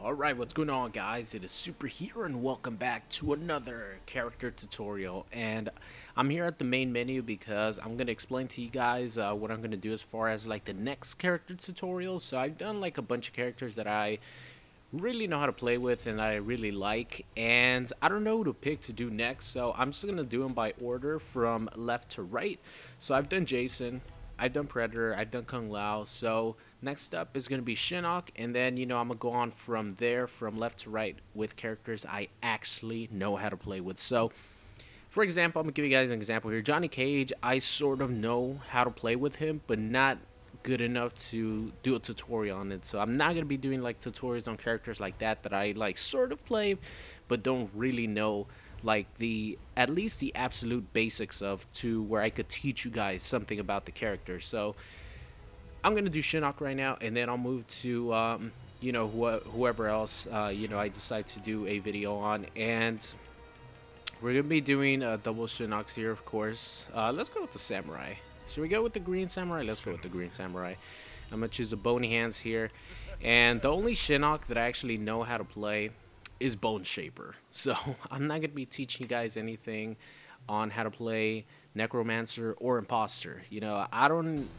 Alright, what's going on, guys? It is Super here and welcome back to another character tutorial. And I'm here at the main menu because I'm going to explain to you guys what I'm going to do as far as like the next character tutorial. So I've done like a bunch of characters that I really know how to play with and I really like, and I don't know who to pick to do next, so I'm just going to do them by order from left to right. So I've done Jason, I've done Predator, I've done Kung Lao, so next up is going to be SHINNOK, and then, I'm going to go on from there, from left to right, with characters I actually know how to play with. So, for example, I'm going to give you guys an example here. Johnny Cage, I sort of know how to play with him, but not good enough to do a tutorial on it. So I'm not going to be doing like tutorials on characters like that I like sort of play, but don't really know like at least the absolute basics of, to where I could teach you guys something about the character. So I'm gonna do SHINNOK right now, and then I'll move to whoever else I decide to do a video on, and we're gonna be doing double SHINNOKs here, of course. Let's go with the samurai. Should we go with the green samurai? Let's go with the green samurai. I'm gonna choose the bony hands here, and the only SHINNOK that I actually know how to play is Bone Shaper. So I'm not gonna be teaching you guys anything on how to play Necromancer or Imposter. I don't.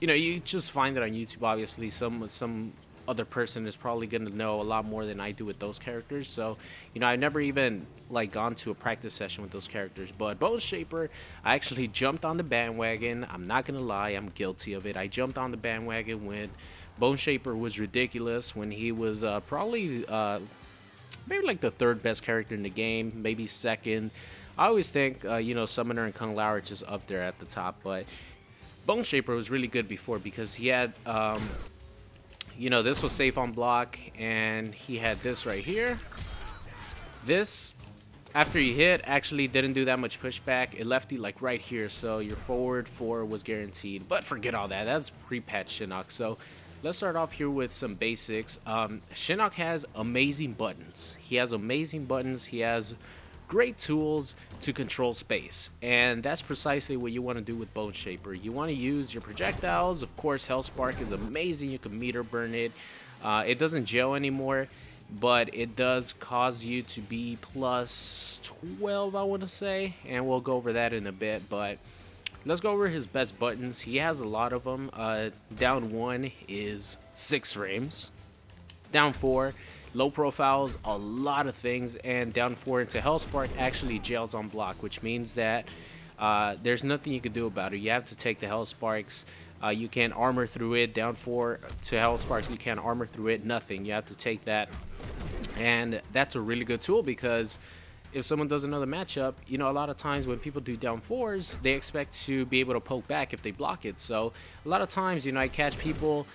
You just find it on YouTube. Obviously, some other person is probably gonna know a lot more than I do with those characters. So, I've never even like gone to a practice session with those characters. But Bone Shaper, I actually jumped on the bandwagon. I'm not gonna lie, I'm guilty of it. I jumped on the bandwagon when Bone Shaper was ridiculous. When he was probably maybe like the third best character in the game, maybe second. I always think Summoner and Kung Lao are just up there at the top, but Bone Shaper was really good before because he had this was safe on block, and he had this right here. This, after you hit, actually didn't do that much pushback. It left you like right here, so your forward 4 was guaranteed. But forget all that, that's pre-patch SHINNOK. So let's start off here with some basics. SHINNOK has amazing buttons. He has great tools to control space, and that's precisely what you want to do with Bone Shaper. You want to use your projectiles. Of course, Hellspark is amazing. You can meter burn it. It doesn't gel anymore, but it does cause you to be plus 12, I want to say, and we'll go over that in a bit. But let's go over his best buttons. He has a lot of them. Down 1 is 6 frames. Down 4, low profiles, a lot of things, and down 4 into Hellspark actually jails on block, which means that there's nothing you can do about it. You have to take the Hellsparks. You can't armor through it. Down 4 to Hellsparks, you can't armor through it. Nothing. You have to take that, and that's a really good tool because if someone does another matchup, a lot of times when people do down 4s, they expect to be able to poke back if they block it. So a lot of times, I catch people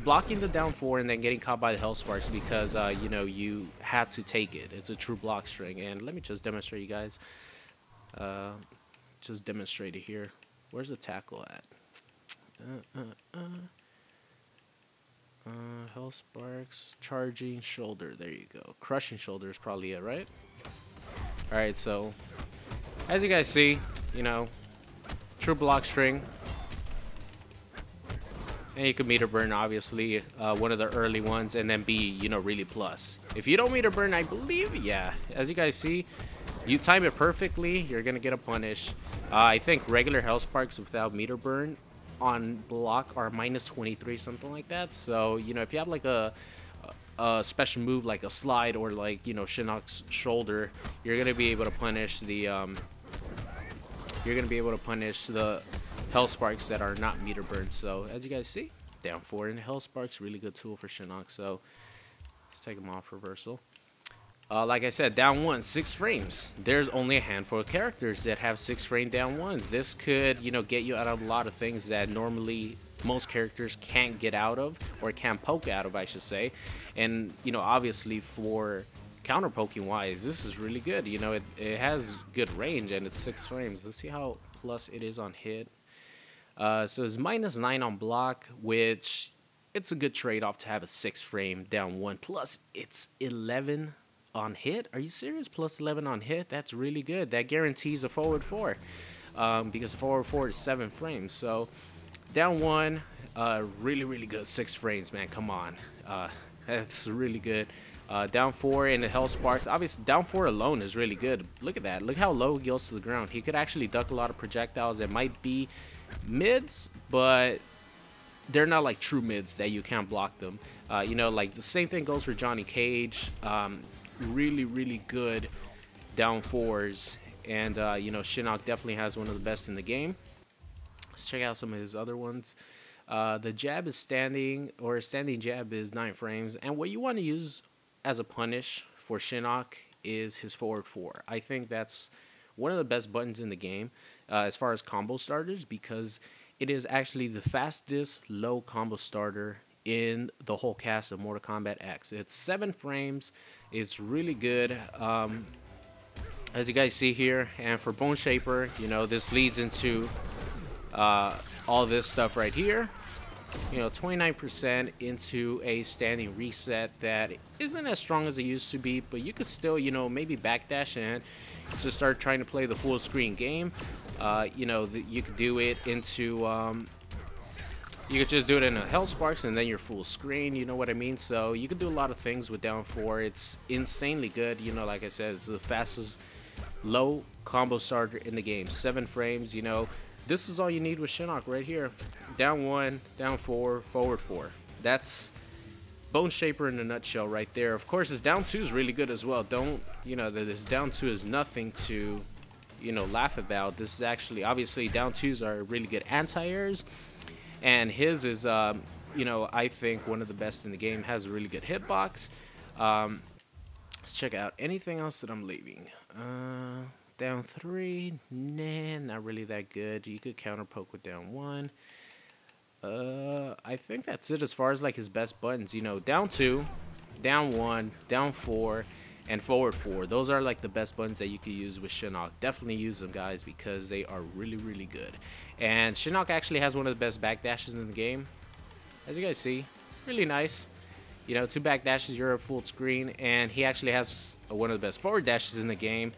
blocking the down 4 and then getting caught by the Hellsparks because you have to take it. It's a true block string. And let me just demonstrate, you guys. Just demonstrate it here. Where's the tackle at? Hellsparks, charging shoulder. There you go. Crushing shoulder is probably it, right? All right. So as you guys see, true block string. And you can meter burn, obviously, one of the early ones, and then be, really plus. If you don't meter burn, I believe, yeah, as you guys see, you time it perfectly, you're going to get a punish. I think regular Hellsparks without meter burn on block are minus 23, something like that. So, if you have like a special move like a slide or like, SHINNOK's shoulder, you're going to be able to punish the, Hellsparks that are not meter burned. So as you guys see, down 4 in Hellsparks, really good tool for SHINNOK. So let's take them off reversal. Like I said, down 1, 6 frames. There's only a handful of characters that have 6 frame down 1s. This could, get you out of a lot of things that normally most characters can't get out of, or can't poke out of, I should say. And, obviously for counter poking wise, this is really good. It has good range and it's 6 frames. Let's see how plus it is on hit. So it's minus 9 on block, which it's a good trade-off to have a 6 frame down 1. Plus it's 11 on hit. Are you serious? Plus 11 on hit. That's really good. That guarantees a forward 4, because the forward 4 is 7 frames. So down 1, really good 6 frames, man. Come on. That's really good. Down 4 in the Hell Sparks. Obviously, down 4 alone is really good. Look at that. Look how low he goes to the ground. He could actually duck a lot of projectiles that might be mids, but they're not like true mids that you can't block them. You know, like the same thing goes for Johnny Cage. Really, really good down 4s. And, you know, SHINNOK definitely has one of the best in the game. Let's check out some of his other ones. The jab is standing, or standing jab is 9 frames. And what you want to use as a punish for SHINNOK is his forward 4. I think that's one of the best buttons in the game as far as combo starters, because it is actually the fastest low combo starter in the whole cast of Mortal Kombat X. It's 7 frames. It's really good. As you guys see here, and for Bone Shaper, you know, this leads into all this stuff right here. You know, 29% into a standing reset that isn't as strong as it used to be, but you could still, you know, maybe backdash in to start trying to play the full screen game. You know, you could do it into, you could just do it in a Hell Sparks and then you're full screen, you know what I mean? So you could do a lot of things with down 4. It's insanely good. You know, like I said, it's the fastest low combo starter in the game. 7 frames, you know. This is all you need with SHINNOK right here. Down 1, down 4, forward 4. That's Bone Shaper in a nutshell right there. Of course, his down 2 is really good as well. Don't, you know, this down 2 is nothing to, you know, laugh about. This is actually, obviously, down 2s are really good anti-airs. And his is, you know, I think one of the best in the game. Has a really good hitbox. Let's check out anything else that I'm leaving. Down 3, nah, not really that good. You could counter poke with down 1. I think that's it as far as like his best buttons. You know, down 2, down 1, down 4, and forward 4. Those are like the best buttons that you could use with SHINNOK. Definitely use them, guys, because they are really, really good. And SHINNOK actually has one of the best backdashes in the game. As you guys see, really nice. You know, 2 backdashes, you're a full screen, and he actually has one of the best forward dashes in the game.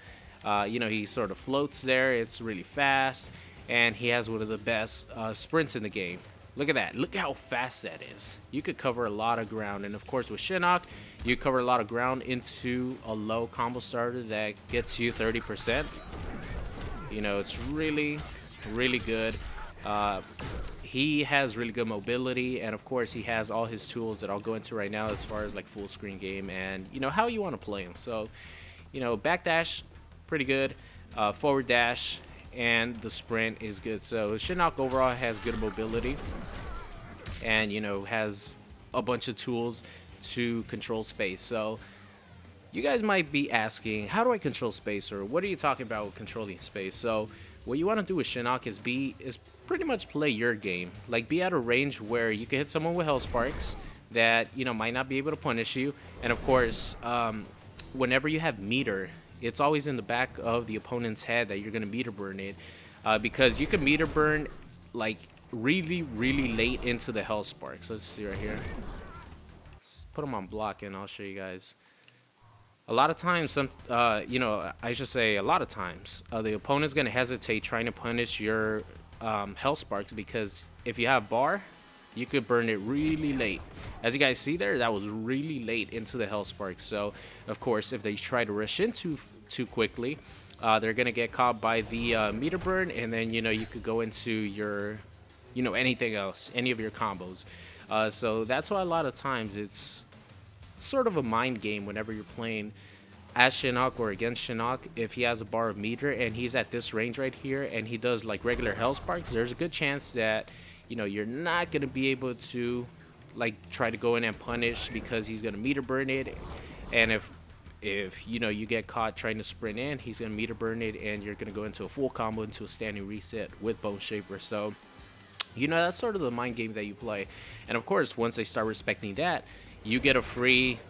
You know, he sort of floats there. It's really fast, and he has one of the best sprints in the game. Look at that. Look how fast that is. You could cover a lot of ground, and of course with SHINNOK, you cover a lot of ground into a low combo starter that gets you 30%. You know, it's really, really good. He has really good mobility, and of course he has all his tools that I'll go into right now as far as like full screen game and, you know, how you want to play him. So, you know, backdash, pretty good. Forward dash and the sprint is good. So SHINNOK overall has good mobility and, you know, has a bunch of tools to control space. So you guys might be asking, how do I control space, or what are you talking about with controlling space? So what you want to do with SHINNOK is pretty much play your game. Like, be at a range where you can hit someone with Hell Sparks that, you know, might not be able to punish you. And of course, whenever you have meter, it's always in the back of the opponent's head that you're going to meter burn it, because you can meter burn like really, really late into the Hell Sparks. Let's see right here. Let's put them on block and I'll show you guys. A lot of times, you know, I should say a lot of times, the opponent's going to hesitate trying to punish your Hell Sparks, because if you have bar, you could burn it really late. As you guys see there, that was really late into the Hell Sparks. So, of course, if they try to rush in too quickly, they're going to get caught by the meter burn, and then, you know, you could go into your, you know, anything else, any of your combos. So that's why a lot of times it's sort of a mind game whenever you're playing as SHINNOK or against SHINNOK. If he has a bar of meter and he's at this range right here and he does like regular Hell Sparks, there's a good chance that, you know, you're not going to be able to like try to go in and punish, because he's going to meter burn it. And if you know, you get caught trying to sprint in, he's going to meter burn it and you're going to go into a full combo, into a standing reset with Bone Shaper. So, you know, that's sort of the mind game that you play. And of course, once they start respecting that, you get a free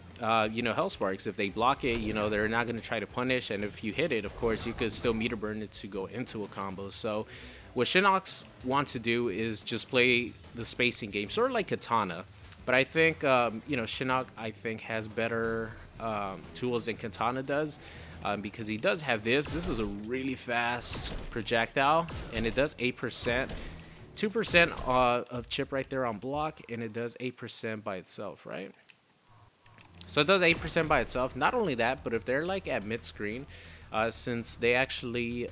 you know, Hell Sparks. If they block it, you know, they're not going to try to punish, and if you hit it, of course, you could still meter burn it to go into a combo. So what SHINNOKs want to do is just play the spacing game, sort of like Katana. But I think, you know, SHINNOK, I think, has better tools than Katana does, because he does have this. This is a really fast projectile, and it does 8%. 2% of chip right there on block, and it does 8% by itself, right? So it does 8% by itself. Not only that, but if they're like at mid-screen, since they actually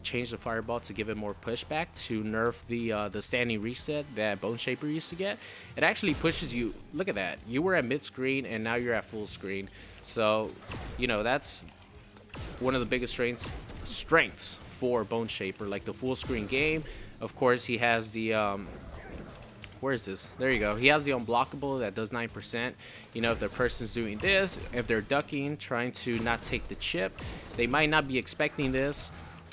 changed the fireball to give it more pushback to nerf the standing reset that Bone Shaper used to get, it actually pushes you. Look at that. You were at mid-screen and now you're at full screen. So, you know, that's one of the biggest strengths for Bone Shaper, like the full screen game. Of course, he has the where is this? There you go. He has the unblockable that does 9%. You know, if the person's doing this, if they're ducking, trying to not take the chip, they might not be expecting this,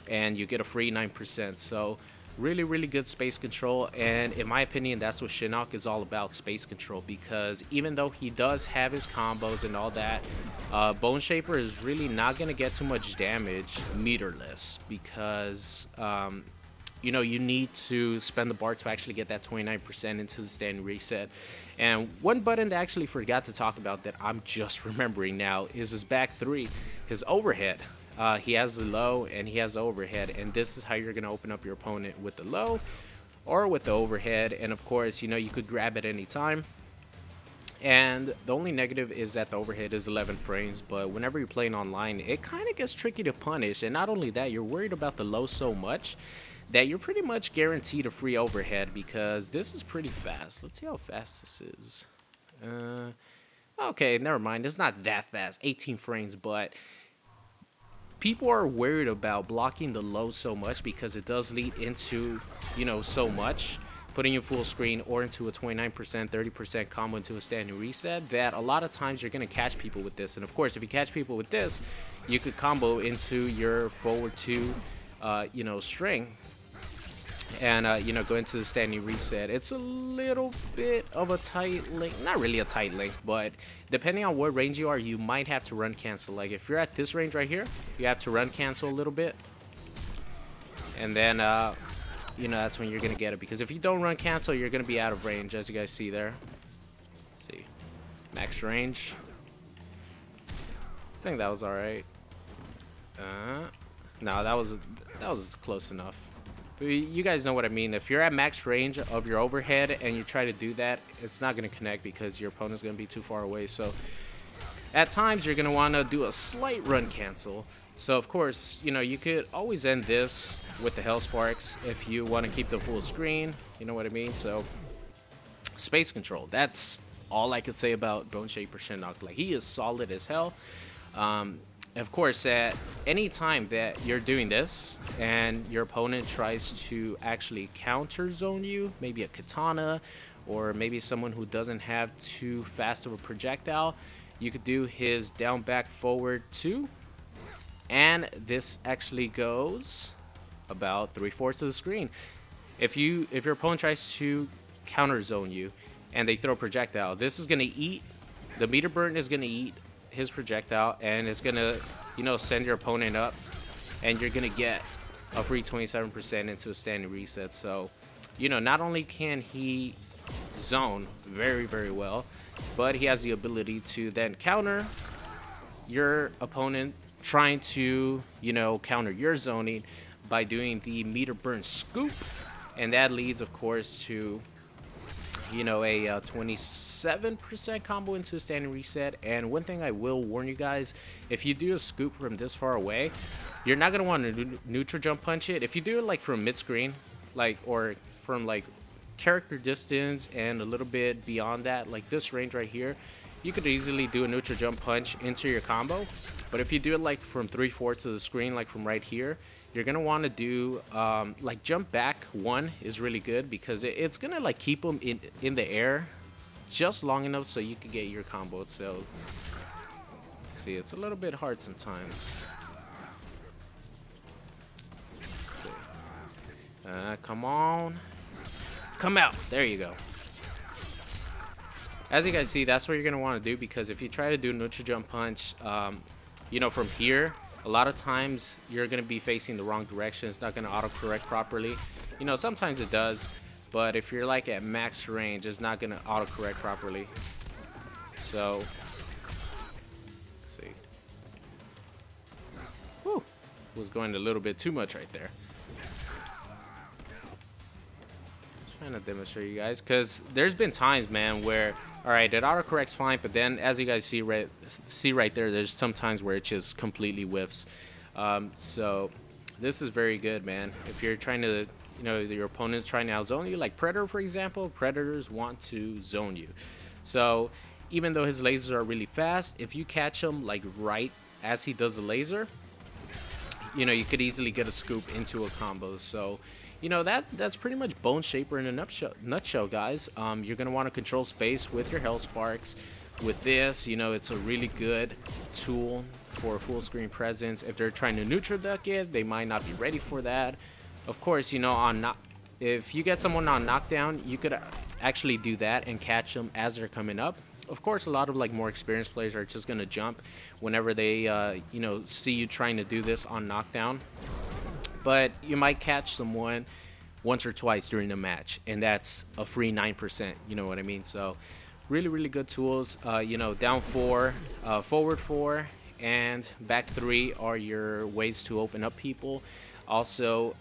and you get a free 9%. So really, really good space control. And in my opinion, that's what SHINNOK is all about, space control, because even though he does have his combos and all that, Bone Shaper is really not going to get too much damage meterless, because you know, you need to spend the bar to actually get that 29% into the standing reset. And one button that I actually forgot to talk about that I'm just remembering now is his back three, his overhead. He has the low and he has the overhead, and this is how you're going to open up your opponent, with the low or with the overhead. And of course, you know, you could grab it any time. And the only negative is that the overhead is 11 frames, but whenever you're playing online, it kind of gets tricky to punish. And not only that, you're worried about the low so much that you're pretty much guaranteed a free overhead, because this is pretty fast. Let's see how fast this is. Okay, never mind. It's not that fast, 18 frames, but people are worried about blocking the low so much because it does lead into, you know, so much, putting you full screen or into a 29%, 30% combo into a standing reset, that a lot of times you're going to catch people with this. And of course, if you catch people with this, you could combo into your forward two, you know, string, and you know, go into the standing reset. It's a little bit of a tight link, not really a tight link, but depending on what range you are, you might have to run cancel. Like if you're at this range right here, you have to run cancel a little bit, and then you know, that's when you're gonna get it, because if you don't run cancel, you're gonna be out of range, as you guys see there. Let's see, max range. I think that was all right. No, that was close enough. You guys know what I mean. If you're at max range of your overhead and you try to do that, it's not going to connect because your opponent's going to be too far away. So at times you're going to want to do a slight run cancel. So of course, you know, you could always end this with the Hell Sparks if you want to keep the full screen. You know what I mean? So space control. That's all I could say about Bone Shaper SHINNOK. Like, he is solid as hell. Of course, at any time that you're doing this and your opponent tries to actually counter zone you, maybe a katana or maybe someone who doesn't have too fast of a projectile, you could do his down back forward 2, and this actually goes about 3/4 of the screen. If your opponent tries to counter zone you and they throw a projectile, this is going to eat, the meter burn is going to eat his projectile, and it's gonna, you know, send your opponent up, and you're gonna get a free 27% into a standing reset. So, you know, not only can he zone very, very well, but he has the ability to then counter your opponent trying to, you know, counter your zoning by doing the meter burn scoop, and that leads, of course, to, you know, a 27% combo into a standing reset. And one thing I will warn you guys, if you do a scoop from this far away, you're not going to want to neutral jump punch it. If you do it like from mid-screen, like, or from like character distance and a little bit beyond that, like this range right here, you could easily do a neutral jump punch into your combo. But if you do it like from 3/4 of the screen, like from right here, you're gonna want to do like jump back 1 is really good, because it's gonna like keep them in the air just long enough so you can get your combo. So let's see, it's a little bit hard sometimes. Come on, come out, there you go. As you guys see, that's what you're gonna want to do, because if you try to do neutral jump punch, you know, from here, a lot of times you're going to be facing the wrong direction. It's not going to autocorrect properly. You know, sometimes it does, but if you're like at max range, it's not going to autocorrect properly. So, let's see. Whew, was going a little bit too much right there. Trying to demonstrate you guys, because there's been times, man, where Alright, it autocorrects fine, but then as you guys see right there, there's some times where it just completely whiffs. So this is very good, man. If you're trying to, your opponent's trying to outzone you, like Predator, for example, Predators want to zone you. So even though his lasers are really fast, if you catch him like right as he does the laser, you could easily get a scoop into a combo. So that's pretty much Bone Shaper in a nutshell, guys. You're gonna want to control space with your Hell Sparks. With this, it's a really good tool for full screen presence. If they're trying to neutral duck it, they might not be ready for that. Of course, if you get someone on knockdown, you could actually do that and catch them as they're coming up. Of course, a lot of like more experienced players are just gonna jump whenever they see you trying to do this on knockdown. But you might catch someone once or twice during the match, and that's a free 9%. You know what I mean? So really good tools. Down 4, forward 4, and back 3 are your ways to open up people. Also,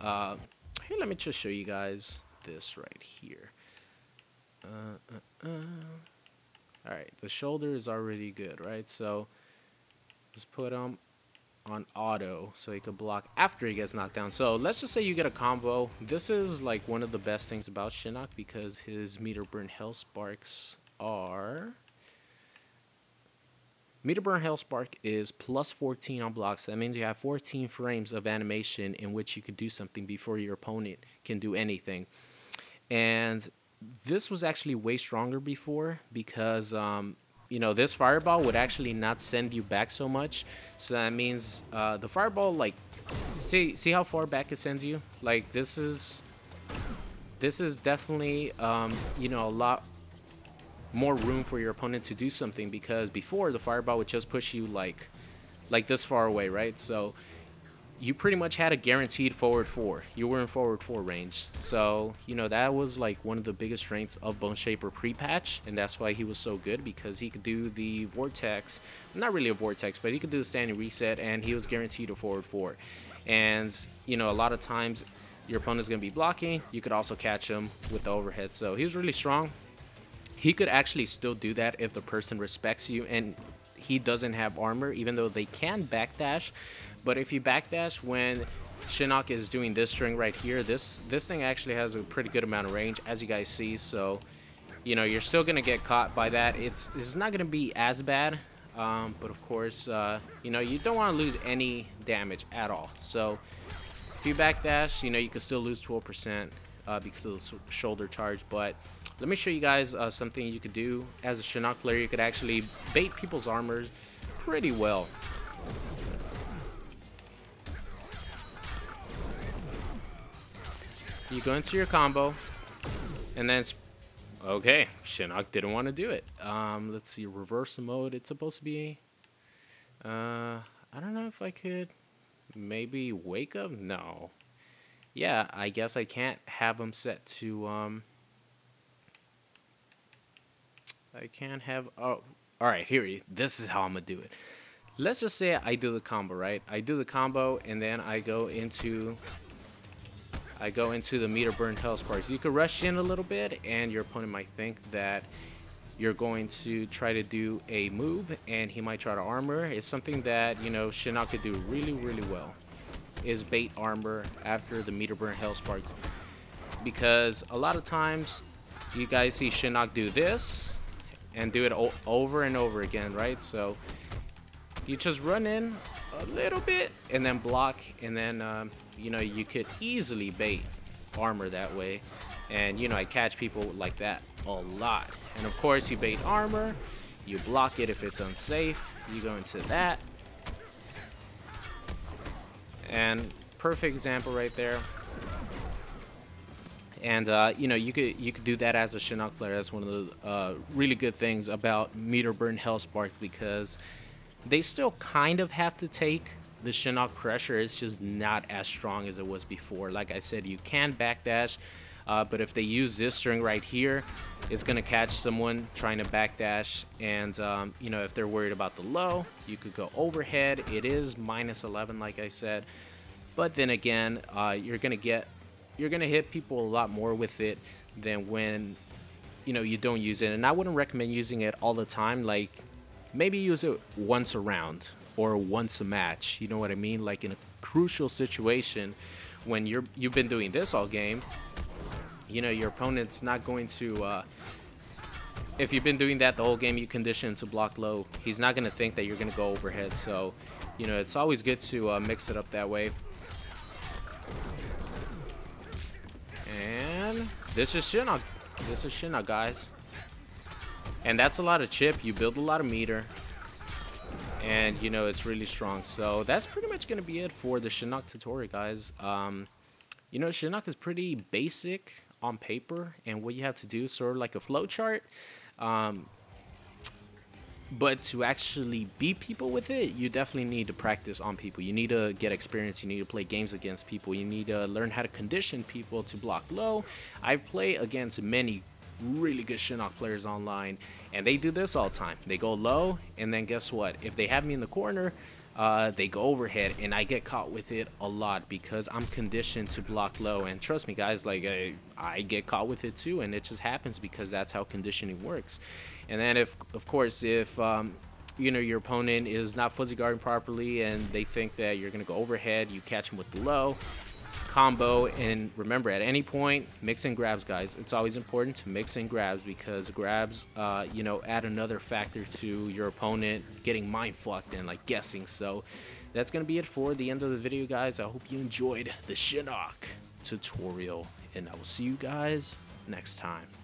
here, let me just show you guys this right here. Alright, the shoulder is already good, right? So just put him on auto so he could block after he gets knocked down. So let's just say you get a combo. This is like one of the best things about SHINNOK, because his meter burn Hell Sparks are... Meter burn Hell Spark is plus 14 on blocks. That means you have 14 frames of animation in which you could do something before your opponent can do anything. And this was actually way stronger before, because this fireball would actually not send you back so much. So that means the fireball, like, see how far back it sends you? Like, this is definitely a lot more room for your opponent to do something, because before the fireball would just push you like this far away, right? So you pretty much had a guaranteed forward 4. You were in forward 4 range. So, that was like one of the biggest strengths of Bone Shaper pre-patch, and that's why he was so good, because he could do the vortex, not really a vortex, but he could do the standing reset, and he was guaranteed a forward 4. And, a lot of times your opponent's going to be blocking. You could also catch him with the overhead. So he was really strong. He could actually still do that if the person respects you and he doesn't have armor, even though they can backdash. But if you backdash when SHINNOK is doing this string right here, this thing actually has a pretty good amount of range, as you guys see. So, you're still going to get caught by that. It's not going to be as bad, but of course, you don't want to lose any damage at all. So if you backdash, you can still lose 12% because of the shoulder charge. But let me show you guys something you could do as a SHINNOK player. You could actually bait people's armors pretty well. You go into your combo, and then okay, SHINNOK didn't want to do it. Let's see, reverse mode. It's supposed to be. I don't know if I could maybe wake up. No. Yeah, I guess I can't have him set to. I can't have. Oh, all right. Here, this is how I'm gonna do it. Let's just say I do the combo, right? I do the combo, and then I go into the meter burn Hell Sparks. You could rush in a little bit, and your opponent might think that you're going to try to do a move, and he might try to armor. It's something that SHINNOK could do really well, is bait armor after the meter burn Hell Sparks, because a lot of times you guys see SHINNOK do this and do it over and over again, right? So you just run in a little bit and then block, and then you could easily bait armor that way. And I catch people like that a lot. And of course, you bait armor, you block it if it's unsafe, you go into that, and perfect example right there. And you could do that as a SHINNOK player. That's one of the really good things about meter burn Hell Spark, because they still kind of have to take the SHINNOK pressure. It's just not as strong as it was before. Like I said, you can backdash, but if they use this string right here, it's gonna catch someone trying to backdash. And if they're worried about the low, you could go overhead. It is -11, like I said, but then again, you're gonna hit people a lot more with it than when you don't use it. And I wouldn't recommend using it all the time. Like, maybe use it once a round or once a match. You know what I mean? Like in a crucial situation when you've been doing this all game, your opponent's not going to if you've been doing that the whole game, you condition him to block low, he's not going to think that you're going to go overhead. So it's always good to mix it up that way. And this is SHINNOK. This is SHINNOK, guys. And that's a lot of chip. You build a lot of meter. And, it's really strong. So that's pretty much going to be it for the SHINNOK tutorial, guys. SHINNOK is pretty basic on paper. And what you have to do is sort of like a flowchart. But to actually beat people with it, you definitely need to practice on people. You need to get experience. You need to play games against people. You need to learn how to condition people to block low. I play against many really good SHINNOK players online, and they do this all the time. They go low, and then guess what? If they have me in the corner, they go overhead, and I get caught with it a lot because I'm conditioned to block low. And trust me, guys, like I get caught with it too, and it just happens because that's how conditioning works. And then if your opponent is not fuzzy guarding properly and they think that you're gonna go overhead, you catch them with the low combo. And remember, at any point, mix and grabs, guys. It's always important to mix and grabs because grabs add another factor to your opponent getting mind fucked and like guessing. So that's gonna be it for the end of the video, guys. I hope you enjoyed the SHINNOK tutorial, and I will see you guys next time.